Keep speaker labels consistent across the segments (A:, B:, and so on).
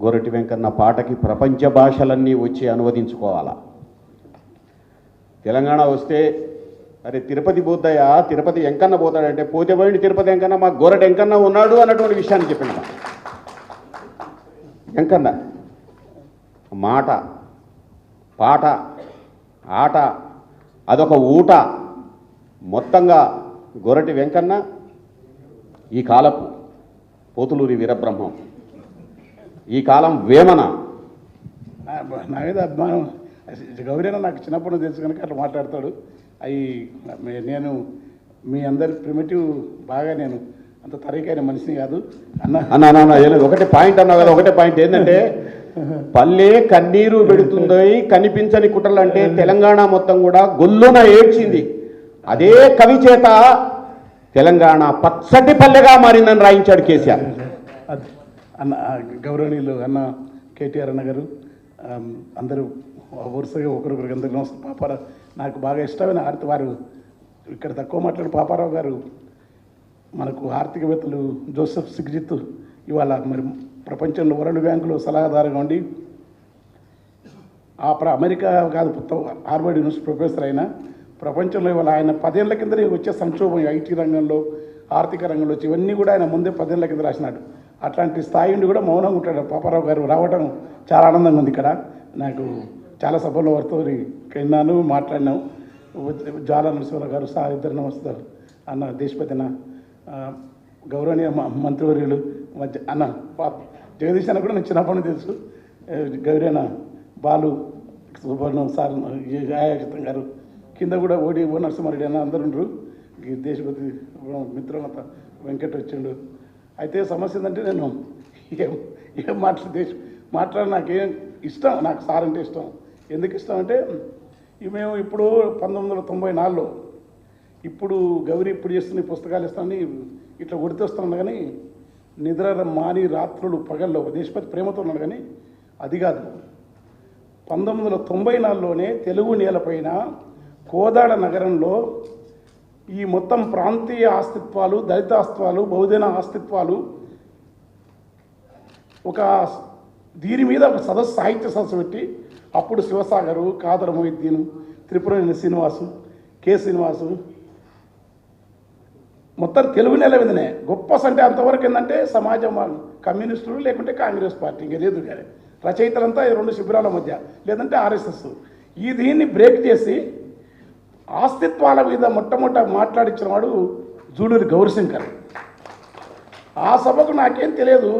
A: గోరటి వెంకన్న పాటకి ప్రపంచ భాషలన్నీ వచ్చి అనువదించుకోవాలా. తెలంగాణ వస్తే అరే తిరుపతి పోతాయా, తిరుపతి వెంకన్న పోతాడంటే పోతే పోయింది తిరుపతి వెంకన్న, మా గోరటి వెంకన్న ఉన్నాడు అన్నటువంటి విషయాన్ని చెప్పిన వెంకన్న మాట, పాట, ఆట అదొక ఊట. మొత్తంగా గోరటి వెంకన్న ఈ కాలపు పోతులూరి వీరబ్రహ్మం, ఈ కాలం వేమన.
B: నా మీద అభిమానం గౌరీన నాకు చిన్నప్పటి నుంచి తెలుసు కనుక అట్లా మాట్లాడతాడు. అవి నేను మీ అందరి ప్రిమిటివ్ బాగా నేను అంత తరీకైన మనిషిని కాదు
A: అన్న. ఒకటే పాయింట్ అన్నా కదా, ఒకటే పాయింట్ ఏంటంటే పల్లె కన్నీరు పెడుతుంది కనిపించని కుట్రలు అంటే తెలంగాణ మొత్తం కూడా గొల్లున ఏడ్చింది. అదే కవి చేత తెలంగాణ పచ్చటి పల్లెగా మారిందని రాయించాడు కేసీఆర్.
B: అన్న గౌరవనీయులు అన్న కేటీఆర్ అన్న గారు అందరూ వరుసగా ఒకరొకరికి అందరికీ నమస్తే. పాపారావు నాకు బాగా ఇష్టమైన ఆర్తి వారు ఇక్కడ తక్కువ మాట్లాడు పాపారావు గారు మనకు ఆర్థికవేత్తలు జోసెఫ్ సిగ్జిత్ ఇవాళ మరి ప్రపంచంలో వరల్డ్ బ్యాంకులో సలహాదారుగా ఉండి అమెరికా కాదు హార్వర్డ్ యూనివర్సిటీ ప్రొఫెసర్ అయినా ప్రపంచంలో ఇవాళ ఆయన 10 ఏళ్ల కింద వచ్చే సంక్షోభం ఐటీ రంగంలో ఆర్థిక రంగంలో వచ్చి ఇవన్నీ కూడా ఆయన ముందే 10 ఏళ్ల కింద రాసినాడు. అట్లాంటి స్థాయి నుండి కూడా మౌనంగా ఉంటాడు పాపారావు గారు. రావడం చాలా ఆనందంగా ఉంది. ఇక్కడ నాకు చాలా సభల్లో వారితో విన్నాను, మాట్లాడినాం. జాల నరసింహరావు గారు సార్ ఇద్దరు నమస్తారు అన్న, దేశపతిన గౌరవనీయ మంత్రివర్యులు అన్న జగదీష్ అన్న కూడా నేను చిన్నప్పటి నుంచి తెలుసు. గౌరీన బాలు సుబ్రహ్మణ్యం సార్ ఆయాచితం గారు కింద కూడా ఓ నరసింహారెడ్డి అన్న అందరు ఉండరు. దేశపతి మిత్రులంతా వెంకట్ వచ్చిండు. అయితే సమస్య ఏంటంటే నేను ఏం మాట్లాడి నాకేం ఇష్టం, నాకు సార్ అంటే ఇష్టం. ఎందుకు ఇష్టం అంటే మేము ఇప్పుడు 1994లో ఇప్పుడు గౌరీ ఇప్పుడు చేస్తున్న పుస్తకాలు ఇస్తానని ఇట్లా గుర్తొస్తున్నాను. కానీ నిద్ర మాని రాత్రులు పగల్లో దేశపతి ప్రేమతో ఉన్నాడు. కానీ అది కాదు, 1994లోనే తెలుగు నేలపైన కోదాడ నగరంలో ఈ మొత్తం ప్రాంతీయ అస్తిత్వాలు, దళిత అస్తిత్వాలు, బహుజన అస్తిత్వాలు ఒక దీని మీద ఒక సదస్సు, సాహిత్య సదస్సు పెట్టి అప్పుడు శివసాగరు, కాదర మొహిద్దీను, త్రిపురనేని శ్రీనివాసు, కె శ్రీనివాసు మొత్తం తెలుగు నేల మీదనే గొప్ప అంటే అంతవరకు ఏంటంటే సమాజం కమ్యూనిస్టులు లేకుంటే కాంగ్రెస్ పార్టీ ఇంకా లేదు. కానీ రచయితలంతా 2 శిబిరాల మధ్య లేదంటే ఆర్ఎస్ఎస్. ఈ దీన్ని బ్రేక్ చేసి అస్తిత్వాల మీద మొట్టమొదట మాట్లాడించిన వాడు జూలూరి గౌరీశంకర్. ఆ సభకు నాకేం తెలియదు.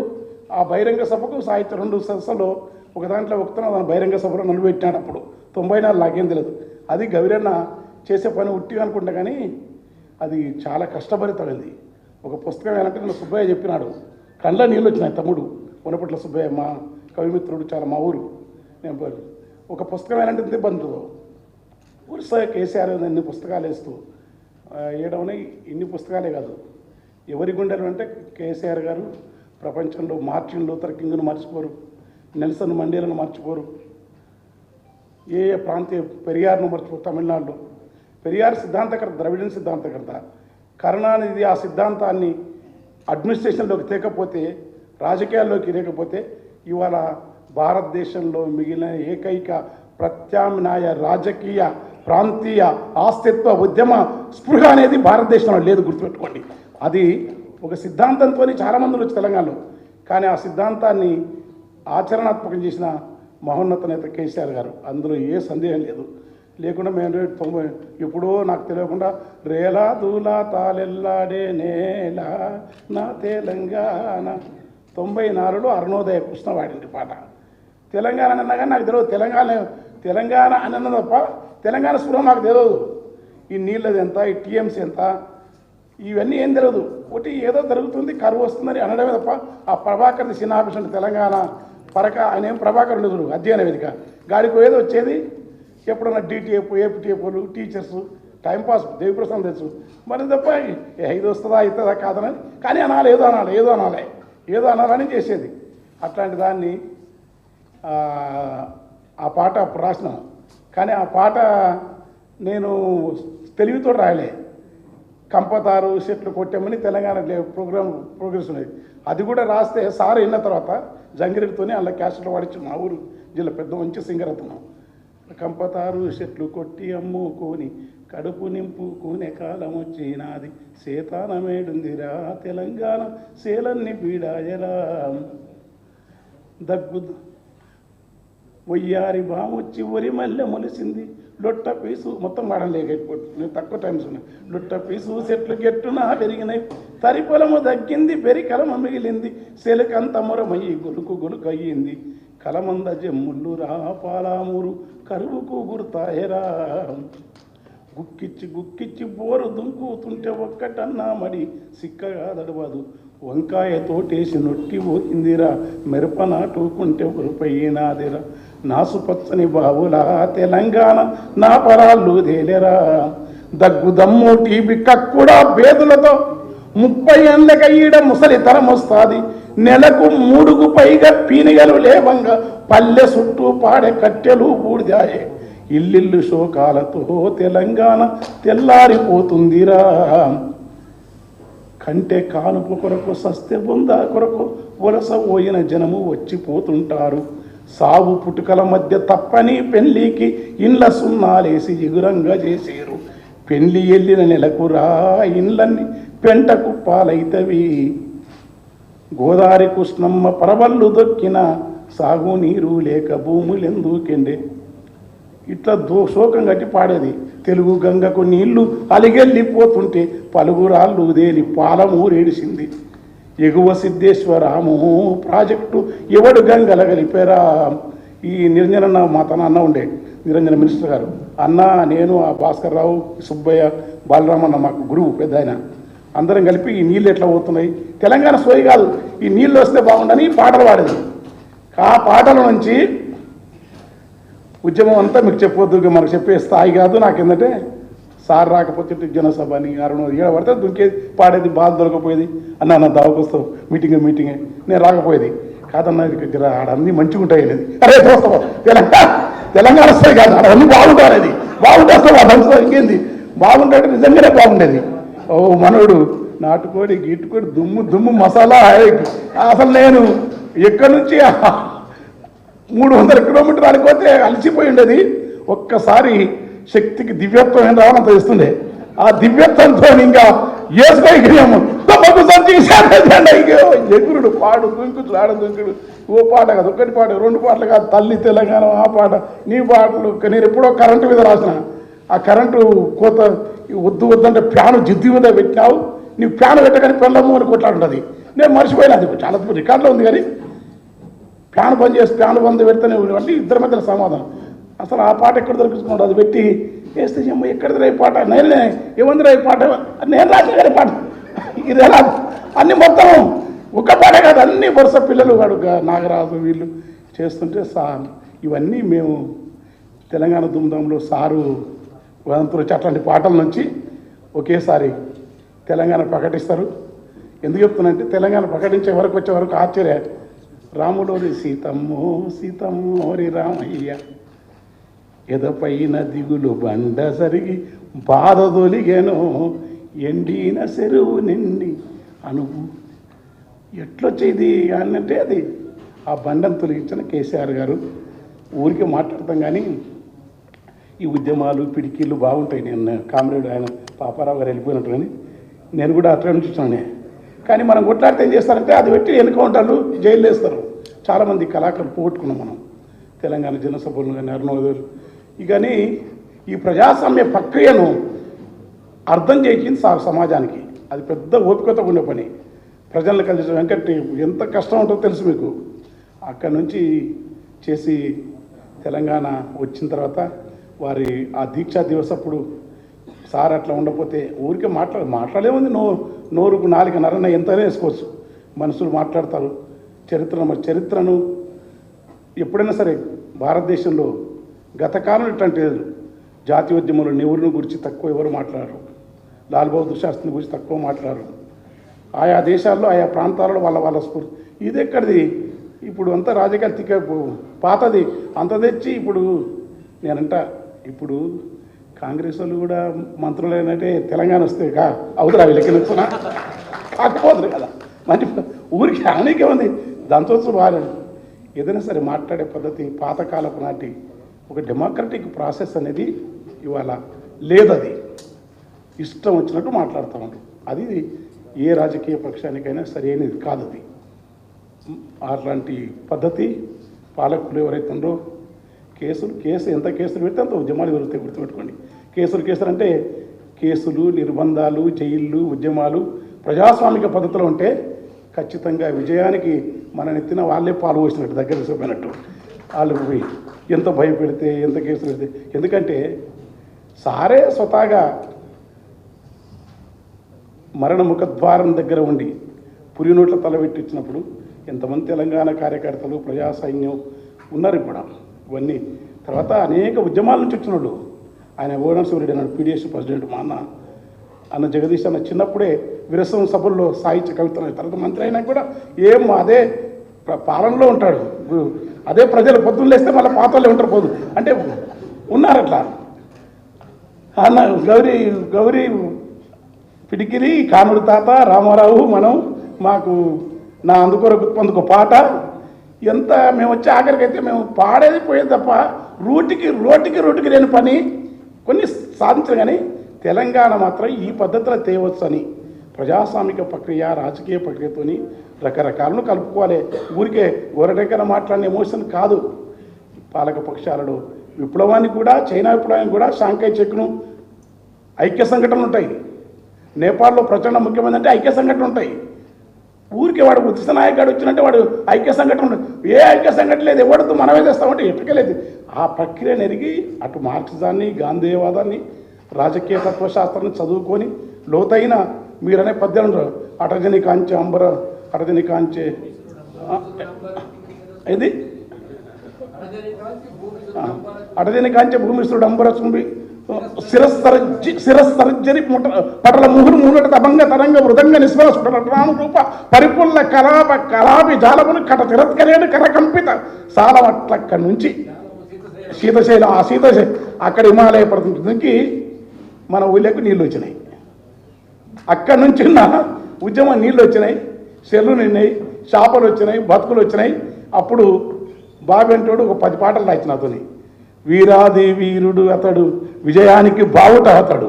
B: ఆ బహిరంగ సభకు సాహిత్య 2 సదస్సులో ఒక దాంట్లో దాని బహిరంగ సభలో నిలబెట్టినాడు. అప్పుడు 94 నాకేం తెలియదు. అది గౌరన్న చేసే పని ఉట్టిగా అనుకుంటా. కానీ అది చాలా కష్టభరితమైంది. ఒక పుస్తకం ఏంటంటే నేను సుబ్బయ్య చెప్పినాడు, కళ్ళ నీళ్ళు వచ్చినాయి. తమ్ముడు ఉనపట్ల సుబ్బయ్య మా కవిమిత్రుడు, చాలా మా ఊరు. నేను ఒక పుస్తకం ఏంటంటే బంధువు వరుసగా కేసీఆర్ ఇన్ని పుస్తకాలు వేస్తూ వేయడం. ఇన్ని పుస్తకాలే కాదు, ఎవరి గుండెలు అంటే కేసీఆర్ గారు ప్రపంచంలో మార్టిన్ లూథర్ కింగ్ను మర్చిపోరు, నెల్సన్ మండేలను మర్చిపోరు, ఏ ప్రాంతీయ పెరియార్ను మర్చిపోరు. తమిళనాడులో పెరియార్ సిద్ధాంతకర్త, ద్రవిడన్ సిద్ధాంతకర్త. కరుణానిధి ఆ సిద్ధాంతాన్ని అడ్మినిస్ట్రేషన్లోకి తేకపోతే, రాజకీయాల్లోకి లేకపోతే ఇవాళ భారతదేశంలో మిగిలిన ఏకైక ప్రత్యామ్నాయ రాజకీయ ప్రాంతీయ అస్తిత్వ ఉద్యమ స్పృహ అనేది భారతదేశంలో లేదు, గుర్తుపెట్టుకోండి. అది ఒక సిద్ధాంతంతో చాలామంది వచ్చి తెలంగాణలో, కానీ ఆ సిద్ధాంతాన్ని ఆచరణాత్మకం చేసిన మహోన్నత నేత కేసీఆర్ గారు, అందులో ఏ సందేహం లేదు. లేకుండా మేము 90 ఎప్పుడో నాకు తెలియకుండా రేలా దూలా తాలెల్లాడే నేల నా తెలంగాణ 94లో అరుణోదయ కృష్ణ వాడింది పాట. తెలంగాణ అన్నా కానీ నాకు తెలియదు. తెలంగాణ అని అన్న తప్ప తెలంగాణ స్పృహ నాకు తెలియదు. ఈ నీళ్ళది ఎంత, ఈ టీఎంసీ ఎంత, ఇవన్నీ ఏం తెలియదు. ఒకటి ఏదో జరుగుతుంది, కరువు వస్తుందని అనడమే తప్ప ఆ ప్రభాకర్ సినాభిషన్ తెలంగాణ ఆయన ఏం ప్రభాకర్ ఉండదు అధ్యయన వేదిక గాడికి ఏదో వచ్చేది. ఎప్పుడన్నా డిటిఎఫ్, ఏపీటీఎఫ్లు, టీచర్స్ టైంపాస్ దేవిప్రసాద్ తెలుసు. మరి తప్ప ఇది వస్తుందా అవుతుందా కాదని, కానీ అనాలి, ఏదో అనాలని చేసేది. అట్లాంటి దాన్ని ఆ పాట అప్పుడు రాసిన. కానీ ఆ పాట నేను తెలివితో రాయలే. కంపతారు చెట్లు కొట్టామని తెలంగాణ ప్రోగ్రెస్ ఉన్నది. అది కూడా రాస్తే సార్ విన్న తర్వాత జంగిరెడ్డితోనే అలా క్యాసెట్లు వాడించి మా ఊరు జిల్లా పెద్ద మంచి సింగర్ అతను. కంపతారు చెట్లు కొట్టి అమ్ముకొని కడుపు నింపుకునే కాలం వచ్చినాది, సేతానమేడుందిరా తెలంగాణ సేలన్ని బీడాయరా, దగ్గు వయ్యారి బామొచ్చి ఒరి మల్లె మొలిసింది, లొట్ట పీసు మొత్తం వాడలేకపోతే నేను తక్కువ టైమ్స్ ఉన్నాయి. లొట్ట పీసు చెట్లు గెట్టున పెరిగినాయి, తరి పొలము దగ్గింది పెరికలమ మిగిలింది, సెలకంత మొరమయ్యి గొలుకు గొలుకు అయ్యింది, కలమంద జమ్ముళ్ళు రా పాలామూరు కరువుకు గుర్తాయరా, గుక్కిచ్చి గుక్కిచ్చి బోరు దుంకుతుంటే ఒక్కటన్నా మడి సిక్కగా దడవదు, వంకాయ తోటేసి నొట్టి పోయిందిరా, మిరప నాటుకుంటే ఉరిపోయినాదిరా, నాసుపచ్చని బావులా తెలంగాణ నా పరాళ్ళు తేలేరా, దగ్గు దమ్ము టీబీ కక్కుడా బేదులతో 30 ఏళ్ళకయ్యడ ముసలితనం వస్తుంది, నెలకు 3కు పైగా పీనిగలు లేవంగా పల్లె చుట్టూ పాడే కట్టెలు బూడిదాయే, ఇల్లిల్లు శోకాలతో తెలంగాణ తెల్లారిపోతుందిరా, కంటే కానుపు కొరకు సస్తే బొందా కొరకు వలస పోయిన జనము వచ్చిపోతుంటారు, సావు పుట్టుకల మధ్య తప్పని పెళ్లికి ఇండ్ల సున్నాలేసి ఎగురంగా చేసేరు, పెళ్లి వెళ్ళిన నెలకు రా ఇండ్లన్నీ పెంట కుప్పాలైతవి, గోదావరి కృష్ణమ్మ పరవళ్ళు దొక్కిన సాగునీరు లేక భూములెందుకెండే, ఇట్లా శోకం కట్టి పాడేది. తెలుగు గంగకు నీళ్లు అలిగెళ్ళిపోతుంటే పలుగురాళ్ళు దేలి పాలమూరేడిసింది, ఎగువ సిద్ధేశ్వరాము ప్రాజెక్టు ఎవడు గంగల కలిపారా. ఈ నిరంజన మా తన అన్న ఉండే నిరంజన మినిస్టర్ గారు, అన్న నేను ఆ భాస్కర్ రావు సుబ్బయ్య బాలరామన్న మాకు గురువు పెద్ద ఆయన, అందరం కలిపి ఈ నీళ్ళు ఎట్లా పోతున్నాయి, తెలంగాణ సోయి కాదు ఈ నీళ్ళు వస్తే బాగుండని పాటలు పాడేది. ఆ పాటల నుంచి ఉద్యమం అంతా మీకు చెప్పొద్దు, మనకు చెప్పే స్థాయి కాదు. నాకేందంటే సార్ రాకపోతే జనసభ అని ఏడ పడితే దుంకేది పాడేది, బాధ దొరకపోయేది, అన్న నా దావకొస్తావు మీటింగే నేను రాకపోయేది కాదన్న, ఆడ అన్నీ మంచిగా ఉంటాయి అనేది. అరే దోస్తావు తెలంగాణ స్థాయి కాదు, ఆడ అన్నీ బాగుంటారు, బాగుంటేస్తావు అదంతా ఇంకేంది బాగుంటే నిజంగానే బాగుండేది. ఓ మనోడు నాటుకోడి గీటుకోడి దుమ్ము మసాలా, అసలు నేను ఎక్కడి నుంచి 300 కిలోమీటర్లు అనుకోతే అలసిపోయి ఉండేది. ఒక్కసారి శక్తికి దివ్యత్వం ఏం రావాలంత ఇస్తుండే, ఆ దివ్యత్వంతో ఇంకా ఏసుకైక్రియాము ఎగురుడు పాడు దుంకుడు ఆడ దుంకుడు, ఓ పాట కాదు ఒక్కటి పాట 2 పాటలు కాదు, తల్లి తెలంగాణ ఆ పాట నీ పాటలు. నేను ఎప్పుడో కరెంటు మీద రాసిన, ఆ కరెంటు కోత వద్దంటే ఫ్యాను జిద్దు మీద పెట్టినావు, నీ ఫ్యాన్ పెట్టగానే పెళ్ళము అని కొట్లాడుంటుంది. నేను మర్చిపోయినా, అది చాలా రికార్డులో ఉంది, కానీ ఫ్యాన్ బంద్ చేసి ఫ్యాన్ బంద్ పెడితేనే అంటే ఇద్దరి మధ్యలో సమాధానం. అసలు ఆ పాట ఎక్కడ దొరికించుకోండి, అది పెట్టి వేస్తే ఎక్కడిదిరా ఈ పాట, నేనే ఏమందిరా ఈ పాట, నేను రాసిన కానీ పాట ఇది ఎలా అన్ని మొత్తం ఒక పాట కాదు, అన్ని వరుస పిల్లలు వాడు నాగరాజు వీళ్ళు చేస్తుంటే ఇవన్నీ మేము తెలంగాణ దుమ్దంలో సారు వదంతులు వచ్చి అట్లాంటి పాటల నుంచి ఒకేసారి తెలంగాణ ప్రకటిస్తారు. ఎందుకు చెప్తున్నానంటే తెలంగాణ ప్రకటించే వరకు వచ్చే వరకు ఆశ్చర్య, రాములోరి సీతమ్మోరి రామయ్య ఎదపైన దిగులు బండ సరిగి బాధ తొలిగెను, ఎండిన చెరువు నిండి అనుభూ ఎట్లొచ్చేది అనంటే అది ఆ బండను తొలగించిన కేసీఆర్ గారు. ఊరికే మాట్లాడతాం కానీ ఈ ఉద్యమాలు పిడికిళ్ళు బాగుంటాయి. నేను కామ్రేడ్ ఆయన పాపారావు గారు వెళ్ళిపోయినట్టు, కానీ నేను కూడా అట్లా నుంచి చూస్తున్నానే. కానీ మనం కొట్లాడితే ఏం చేస్తారంటే అది పెట్టి ఎన్కౌంటర్లు జైలు వేస్తారు. చాలామంది కళాకారులు పోగొట్టుకున్నాం మనం, తెలంగాణ జనసభలు కానీ అరుణోదయులు. కానీ ఈ ప్రజాస్వామ్య ప్రక్రియను అర్థం చేయించింది సమాజానికి, అది పెద్ద ఓపికతో ఉండే పని. ప్రజలను కలిసి వెంకట్ ఎంత కష్టం ఉంటుందో తెలుసు మీకు. అక్కడి నుంచి చేసి తెలంగాణ వచ్చిన తర్వాత వారి ఆ దీక్షా దివస్ అప్పుడు సార్ అట్లా ఉండకపోతే ఊరికే మాట్లాడేముంది, నోరుకు 4 నరన ఎంతనే వేసుకోవచ్చు, మనుషులు మాట్లాడతారు. చరిత్రను ఎప్పుడైనా సరే భారతదేశంలో గత కాలం ఇట్లాంటి జాతీయోద్యమంలో నెహ్రూను గురించి తక్కువ ఎవరు మాట్లాడరు, లాల్ బహదూర్ శాస్త్రిని గురించి తక్కువ మాట్లాడరు. ఆయా దేశాల్లో ఆయా ప్రాంతాలలో వాళ్ళ స్ఫూర్తి. ఇది ఎక్కడిది ఇప్పుడు అంతా రాజకీయ పాతది అంత తెచ్చి ఇప్పుడు నేనంట ఇప్పుడు కాంగ్రెస్ వాళ్ళు కూడా మంత్రులు ఏంటంటే తెలంగాణ వస్తే అవుతురా వీళ్ళకి నచ్చునా కాకపోతుంది కదా. మంచి ఊరికి అనేకే ఉంది దాంతో వారు ఏదైనా సరే మాట్లాడే పద్ధతి పాతకాలపు నాటి ఒక డెమోక్రటిక్ ప్రాసెస్ అనేది ఇవాళ లేదది. ఇష్టం వచ్చినట్టు మాట్లాడుతూ ఉంటారు. అది ఏ రాజకీయ పక్షానికైనా సరైనది కాదు. అది అట్లాంటి పద్ధతి పాలకులు ఎవరైతే ఉన్నారో కేసు ఎంత కేసులు పెడితే అంత ఉద్యమాలు జరుగుతాయి. గుర్తుపెట్టుకోండి. కేసులు అంటే కేసులు, నిర్బంధాలు, జైళ్ళు, ఉద్యమాలు ప్రజాస్వామిక పద్ధతిలో ఉంటే ఖచ్చితంగా విజయానికి మన నెత్తిన వాళ్ళే పాలు పోసినట్టు, దగ్గర చూపినట్టు. వాళ్ళు పోయి ఎంత భయపెడితే, ఎంత కేసులు పెడితే, ఎందుకంటే సారే స్వతహాగా మరణ ముఖద్వారం దగ్గర ఉండి పురి నోట్ల తలబెట్టించినప్పుడు ఎంతమంది తెలంగాణ కార్యకర్తలు, ప్రజా సైన్యం ఉన్నారు ఇప్పుడు. ఇవన్నీ తర్వాత అనేక ఉద్యమాల నుంచి వచ్చినోళ్ళు. ఆయన ఓడనశివరెడ్డి అన్నాడు, పీడిఎస్ ప్రెసిడెంట్. మా అన్న జగదీష్ అన్న చిన్నప్పుడే విరసం సభల్లో సాహిత్య కవితలు, తర్వాత మంత్రి అయినా కూడా అదే పాలనలో ఉంటాడు. అదే ప్రజలు పొద్దున్న లేస్తే మళ్ళీ పాతలే ఉంటారు పోదు అంటే ఉన్నారు అట్లా. అన్న గౌరీ పిడికిరి, కానుడు తాత, రామారావు, మనం మాకు నా అందుకొరకు పాట ఎంత మేము వచ్చే ఆఖరికైతే మేము పాడేది పోయేది తప్ప రోటికి లేని పని కొన్ని సాధించరు. కానీ తెలంగాణ మాత్రం ఈ పద్ధతిలో తేవచ్చు అని ప్రజాస్వామిక ప్రక్రియ, రాజకీయ ప్రక్రియతోని రకరకాలను కలుపుకోవాలి. ఊరికే ఓరడెక్కన మాట్లాడిన ఎమోషన్ కాదు. పాలక పక్షాలలో విప్లవానికి కూడా, చైనా విప్లవానికి కూడా షాంఘై చెక్ను ఐక్య సంఘటనలు ఉంటాయి. నేపాల్లో ప్రచండ ముఖ్యమంత్రి అంటే ఐక్య సంఘటనలు ఉంటాయి. ఊరికే వాడు ఉచిత నాయకుడు వచ్చినట్టే వాడు ఐక్య సంఘటన ఉండదు. ఏ ఐక్య సంఘటన లేదు, ఎవరితో మనమే చేస్తామంటే ఎప్పటికెళ్ళేది. ఆ ప్రక్రియ నెరిగి అటు మార్క్సిజాన్ని, గాంధేయవాదాన్ని, రాజకీయ తత్వశాస్త్రాన్ని చదువుకొని లోతైన మీరనే పద్యాలు అటజని కాంచె అంబర అటజని కాంచె ఇది అటజని కాంచె భూమిశ్రుడు అంబర చుంబి శిరస్సర్జరి పటల ముహురు మూనట తభంగ తరంగ మృదంగ నిస్వర స్ఫుటరాను రూప పరిపుల్ల కలాపి జాలమును కట తిరత్కరేడు కరకంపిత సాలవట్లక్కడి నుంచి శీతశైలం, ఆ శీతశైలం అక్కడ హిమాలయ పర్వతానికి మన ఊళ్ళకు నీళ్ళు వచ్చినాయి. అక్కడి నుంచి ఉన్న ఉద్యమం నీళ్ళు వచ్చినాయి, చెర్లు నిన్నాయి, చేపలు వచ్చినాయి, బతుకులు వచ్చినాయి. అప్పుడు బాబెంటోడు ఒక 10 పాటలు రాయించిన అతని. వీరాది వీరుడు అతడు, విజయానికి బావుట అతడు.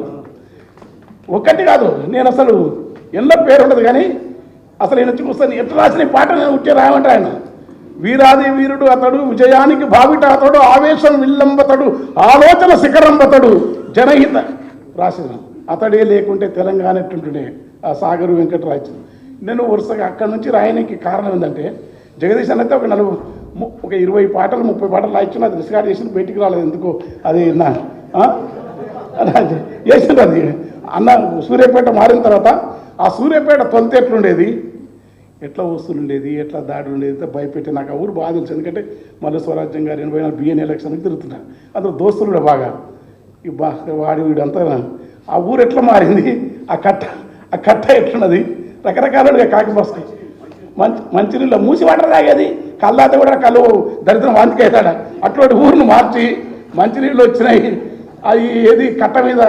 B: ఒక్కటి కాదు, నేను అసలు ఎన్నో పేరు ఉండదు కానీ అసలు నేను చూస్తాను ఎట్లా రాసిన పాట నేను ఉట్టే రాయమంటే ఆయన వీరాది వీరుడు అతడు, విజయానికి బావిట అతడు, ఆవేశం విల్లంబతడు, ఆలోచన శిఖరంబతడు, జనహిత రాసిన. అతడే లేకుంటే తెలంగాణ ఎట్టుంటుండే. ఆ సాగరు వెంకటరాజు. నేను వరుసగా అక్కడి నుంచి రాయడానికి కారణం ఏంటంటే జగదీష్ అయితే ఒక 20 పాటలు 30 పాటలు రాయించిన, అది రికార్డ్ చేసిన బయటికి రాలేదు ఎందుకు. అది చేసింది అది అన్న. సూర్యాపేట మారిన తర్వాత ఆ సూర్యాపేట తొలిత ఎట్లుండేది, ఎట్లా వస్తువులు ఉండేది, ఎట్లా దాడులు ఉండేది భయపెట్టి నాకు ఆ ఊరు బాగా తెలుసు. ఎందుకంటే మళ్ళీ స్వరాజ్యం గారు 84 బిఎన్ ఎలక్షన్కి తిరుగుతున్నారు. అందులో దోస్తులు కూడా బాగా వాడి వీడంతా ఆ ఊరు ఎట్లా మారింది, ఆ కట్ట ఎట్లున్నది, రకరకాలుగా కాకిపోస్తాయి. మంచినీళ్ళు మూసి వాటర్ తాగేది, కళ్ళాత కూడా కళ్ళు దరిద్రం వాంతికి అవుతాడ. అటువంటి ఊరిని మార్చి మంచినీళ్ళు వచ్చినాయి. అది ఏది కట్ట మీద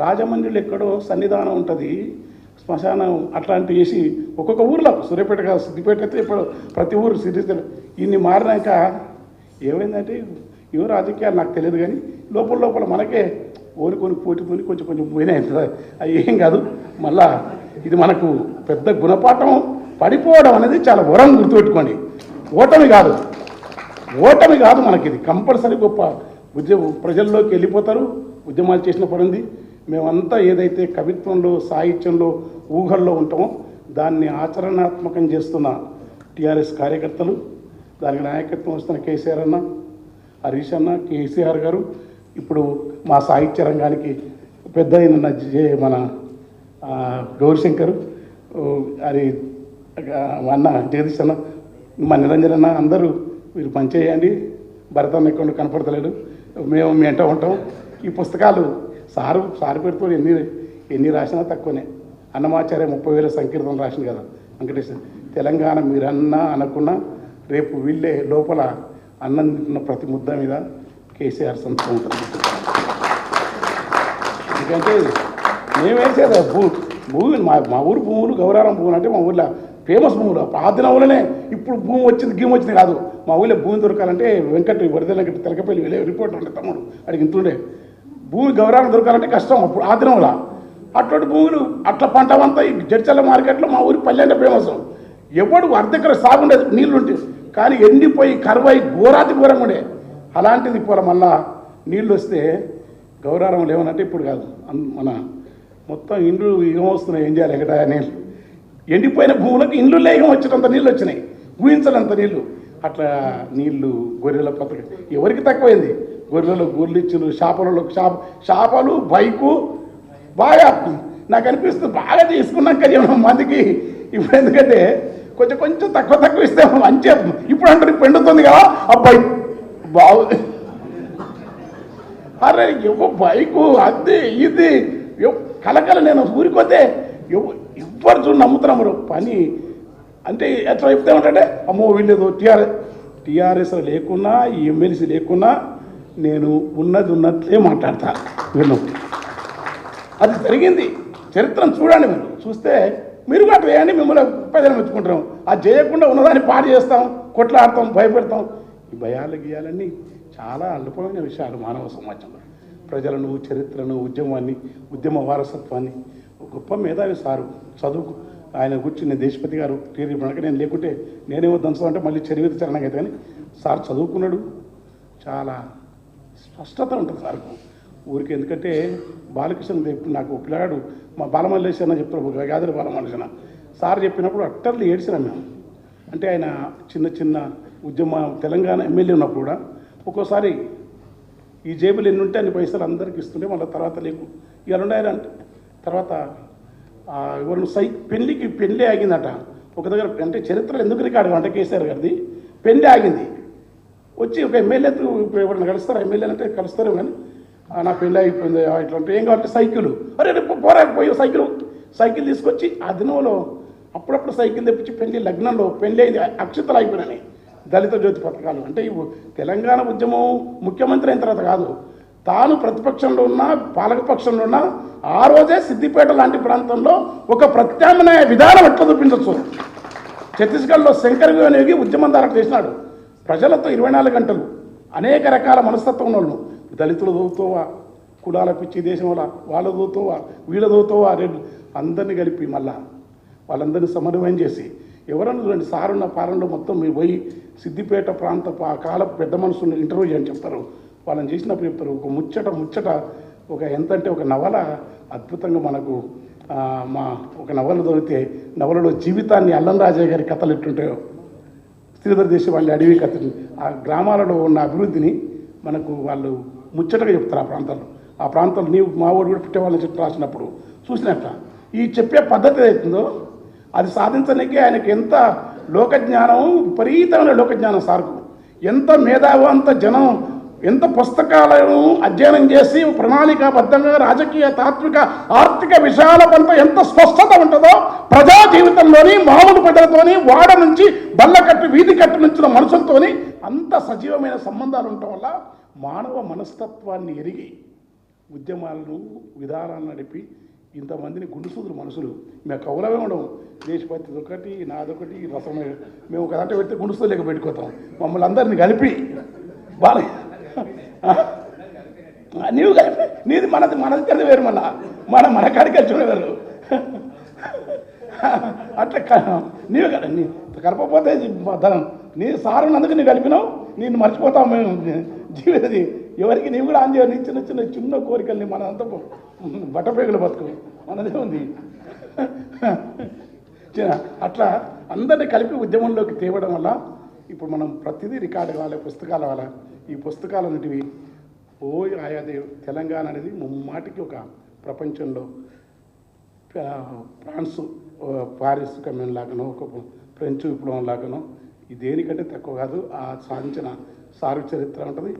B: రాజమండ్రిలో ఎక్కడో సన్నిధానం ఉంటుంది, శ్మశానం అట్లాంటివి చేసి ఒక్కొక్క ఊర్లో సూర్యాపేట కాదు, సిద్దిపేట అయితే ఇప్పుడు ప్రతి ఊరు సిద్ధిస్తే ఇన్ని మారినాక ఏమైందంటే ఏం రాజకీయాలు నాకు తెలియదు కానీ లోపల మనకే ఓరుకొని పోటీతోని కొంచెం పోయినాయి. అవి ఏం కాదు. మళ్ళా ఇది మనకు పెద్ద గుణపాఠం. పడిపోవడం అనేది చాలా వరం, గుర్తుపెట్టుకోండి. ఓటమి కాదు మనకి ఇది కంపల్సరీ. గొప్ప ప్రజల్లోకి వెళ్ళిపోతారు. ఉద్యమాలు చేసిన పడింది. మేమంతా ఏదైతే కవిత్వంలో, సాహిత్యంలో, ఊహల్లో ఉంటామో దాన్ని ఆచరణాత్మకం చేస్తున్న టీఆర్ఎస్ కార్యకర్తలు, దానికి నాయకత్వం వస్తున్న కేసీఆర్ అన్న, హరీష్ అన్న, కేసీఆర్ గారు, ఇప్పుడు మా సాహిత్య రంగానికి పెద్ద అయిన మన గౌరీశంకర్, అది అన్న జగదీష్ అన్న, మా నిరంజన్ అన్న, అందరూ మీరు పనిచేయండి. భరతన్న ఎక్కడ కనపడతలేడు, మేము మీ వెంట ఉంటాం. ఈ పుస్తకాలు సారు పెడుతూ ఎన్ని రాసినా తక్కువనే. అన్నమాచార్య 30,000 సంకీర్తనలు రాసింది కదా వెంకటేశ్వర. తెలంగాణ మీరన్నా అనకున్నా రేపు వీళ్ళే లోపల అన్నం తింటున్న ప్రతి ముద్ద మీద కేసీఆర్ సంతకం ఉంటుంది. ఎందుకంటే మేము వేసేది భూమి మా ఊరు భూములు, గౌరారం భూములు అంటే మా ఊళ్ళో ఫేమస్ భూములు ఆ దినంలోనే. ఇప్పుడు భూమి వచ్చింది గీమ్ వచ్చింది కాదు. మా ఊళ్ళో భూమి దొరకాలంటే వరద వెంకట తెలకపల్లి వెళ్ళే రిపోర్ట్ ఉండే తమ్ముడు అడిగి ఇంతుండే భూమి గౌరవం దొరకాలంటే కష్టం అప్పుడు ఆ దినంలో. అటువంటి భూములు అట్లా పంట అంతా ఈ జడ్చల్ల మార్కెట్లో మా ఊరి పల్లె అంటే ఫేమస్. ఎవడు అర్ధెకర సాగుండేది నీళ్ళు ఉంటే, కానీ ఎండిపోయి కరువై ఘోరాతి ఘోరంగా ఉండే. అలాంటిది ఇప్పుడు మళ్ళా నీళ్ళు వస్తే గౌరవం లేవనంటే ఇప్పుడు కాదు. మన మొత్తం ఇండ్లు ఏమొస్తున్నాయి, ఏం చేయాలి ఎక్కడ నీళ్ళు ఎండిపోయిన భూములకు ఇండ్లు లేకం వచ్చేటంత నీళ్ళు వచ్చినాయి, ఊహించడంత నీళ్ళు. అట్లా నీళ్లు గొర్రెల పథకం ఎవరికి తక్కువైంది. గొర్రెలు గొర్రెలు ఇచ్చిన చేపలలో చేపలు బైకు బాగా నాకు అనిపిస్తుంది బాగా తీసుకున్నాక మందికి. ఇప్పుడు ఎందుకంటే కొంచెం కొంచెం తక్కువ ఇస్తే మంచిగా. ఇప్పుడు అంటే పెండుతుంది కదా అబ్బాయి బాగు అరే ఎవ బైకు అది ఇది కలకల. నేను ఊరికొతే ఎవ్వరు చూడు నమ్ముతున్నాము పని అంటే ఎట్లా చెప్తే ఏంటంటే అమ్మో వీళ్ళేదో టీఆర్ఎస్ లేకున్నా ఈ ఎమ్మెల్సీ లేకున్నా నేను ఉన్నట్లే మాట్లాడతా వీళ్ళు. అది జరిగింది. చరిత్రను చూడండి, మీరు చూస్తే మీరు కూడా వేయండి, మిమ్మల్ని ప్రజలు మెచ్చుకుంటాం. అది చేయకుండా ఉన్నదాన్ని పాడు చేస్తాం, కొట్లాడతాం, భయపెడతాం. ఈ భయాలు గీయాలన్నీ చాలా అల్పమైన విషయాలు మానవ సమాజంలో. ప్రజలను, చరిత్రను, ఉద్యమ వారసత్వాన్ని గొప్ప మేధావి సారు. చదువుకు ఆయన కూర్చుని దేశపతి గారు టీఆర్ఎస్ మనక నేను లేకుంటే నేనేమో దంచం అంటే మళ్ళీ చరిత్ర చరణం అయితే. కానీ సార్ చదువుకున్నాడు, చాలా స్పష్టత ఉంటుంది సార్కు ఊరికి. ఎందుకంటే బాలకృష్ణ నాకు పిల్లగాడు మా బాలమల్లేశ్వర అన్న చెప్తారు, గాదరి బాలమల్లేశ్వర సార్ చెప్పినప్పుడు అట్టర్లు ఏడ్చినాం మేము. అంటే ఆయన చిన్న ఉద్యమ తెలంగాణ ఎమ్మెల్యే ఉన్నప్పుడు కూడా ఒక్కోసారి ఈ జేబులు ఎన్ని ఉంటే అన్ని పైసలు అందరికి ఇస్తుంటే మళ్ళీ తర్వాత లేకు ఇవాళ ఉండాలంటే తర్వాత ఎవరు పెళ్ళి ఆగిందట ఒక దగ్గర. అంటే చరిత్రలో ఎందుకు రికార్డు అంటే కేసీఆర్ గారిది పెళ్ళి ఆగింది. వచ్చి ఒక ఎమ్మెల్యే ఎవరైనా కలుస్తారా, ఎమ్మెల్యేలు అంటే కలుస్తారు కానీ నా పెళ్ళి అయిపోయింది ఇట్లా అంటే ఏం కావాలంటే సైకిల్. అరే పోయి సైకిల్ తీసుకొచ్చి ఆ దినంలో అప్పుడప్పుడు సైకిల్ తెప్పించి పెళ్లి లగ్నంలో పెళ్ళి అయింది, అక్షతలు అయిపోయినాయి. దళిత జ్యోతి పథకాలు అంటే ఇవి తెలంగాణ ఉద్యమం ముఖ్యమంత్రి అయిన తర్వాత కాదు, తాను ప్రతిపక్షంలో ఉన్నా పాలకపక్షంలో ఉన్నా ఆ రోజే సిద్దిపేట లాంటి ప్రాంతంలో ఒక ప్రత్యామ్నాయ విధానం ఎట్లా చూపించవచ్చు. ఛత్తీస్గఢ్లో శంకర్ వివేగి ఉద్యమం ద్వారా చేసినాడు. ప్రజలతో 24 గంటలు అనేక రకాల మనస్తత్వం ఉన్న వాళ్ళు, దళితులు దోతోవా, కులాల పిచ్చి దేశం వల్ల వాళ్ళ దోతోవా, వీళ్ళ దోతోవా, అందరినీ కలిపి మళ్ళా వాళ్ళందరినీ సమన్వయం చేసి ఎవరన్నా చూడండి సారున్న పాలనలో మొత్తం మీరు పోయి సిద్దిపేట ప్రాంత కాల పెద్ద మనుషులను ఇంటర్వ్యూ చేయని చెప్తారు. వాళ్ళని చేసినప్పుడు చెప్తారు ఒక ముచ్చట ఒక ఎంతంటే ఒక నవల అద్భుతంగా మనకు మా ఒక నవల దొరికితే నవలలో జీవితాన్ని అల్లం రాజయ్య గారి కథలు ఎట్లుంటాయో, శ్రీధర్ దేశవాళి అడవి కథలు, ఆ గ్రామాలలో ఉన్న అభివృద్ధిని మనకు వాళ్ళు ముచ్చటగా చెప్తారు. ఆ ప్రాంతంలో నీవు మా ఊరు కూడా పుట్టేవాళ్ళని చెప్పి రాసినప్పుడు చూసినట్ట ఈ చెప్పే పద్ధతి అవుతుందో అది సాధించడానికి ఆయనకి ఎంత లోకజ్ఞానం, విపరీతమైన లోకజ్ఞానం సార్కు. ఎంత మేధావు, అంత జనం, ఎంత పుస్తకాలను అధ్యయనం చేసి ప్రణాళికాబద్ధంగా రాజకీయ, తాత్విక, ఆర్థిక విషయాల పట్ల ఎంత స్పష్టత ఉంటుందో ప్రజా జీవితంలోని మామూలు ప్రజలతోని వాడ నుంచి బల్లకట్టు వీధి కట్టు నుంచి మనుషులతోని అంత సజీవమైన సంబంధాలు ఉండటం వల్ల మానవ మనస్తత్వాన్ని ఎరిగి ఉద్యమాలను విధానాలను నడిపి ఇంతమందిని గుండుసూదులు మనుషులు మేము కౌలమే ఉండవు. దేశపతి ఒకటి నాదొకటి రసం మేము ఒక దాంట్లో పెడితే గుండుసూలు లేక పెట్టుకోతాం. మమ్మల్ని అందరినీ కలిపి బాగా నీవు కలిపి నీది మనది కలిసి వేరు, మన కాడికి వచ్చి వేరు. అట్లా నీవు కదా నీ కలపకపోతే నీ సారున్నందుకు నీ కలిపినావు, నేను మర్చిపోతావు మేము జీవితది ఎవరికి నీవు కూడా ఆన్ చేయాలి. చిన్న కోరికల్ని మనంతా బట్టపేగులు బతుకు మనదే ఉంది. అట్లా అందరినీ కలిపి ఉద్యమంలోకి తేవడం వల్ల ఇప్పుడు మనం ప్రతిదీ రికార్డు కావాలి, పుస్తకాల వల్ల ఈ పుస్తకాలు అనేటివి ఆయా తెలంగాణ అనేది ముమ్మాటికి ఒక ప్రపంచంలో ఫ్రాన్స్ పారిస్ కమ్యూన్ లాగానో ఒక ఫ్రెంచ్ విప్లవం లాగానో ఈ దేనికంటే తక్కువ కాదు. ఆ సాధించిన సారు చరిత్ర ఉంటుంది,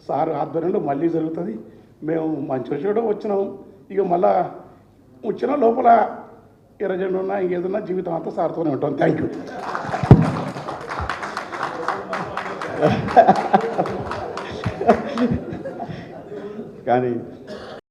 B: సారు ఆధ్వర్యంలో మళ్ళీ జరుగుతుంది. మేము మంచి చెడు వచ్చినాం, ఇక మళ్ళా వచ్చిన లోపల ఎర్రజెండు ఉన్నా ఇంకేదన్నా జీవితం అంతా సారుతూనే ఉంటాం. Thank you.
A: కానీ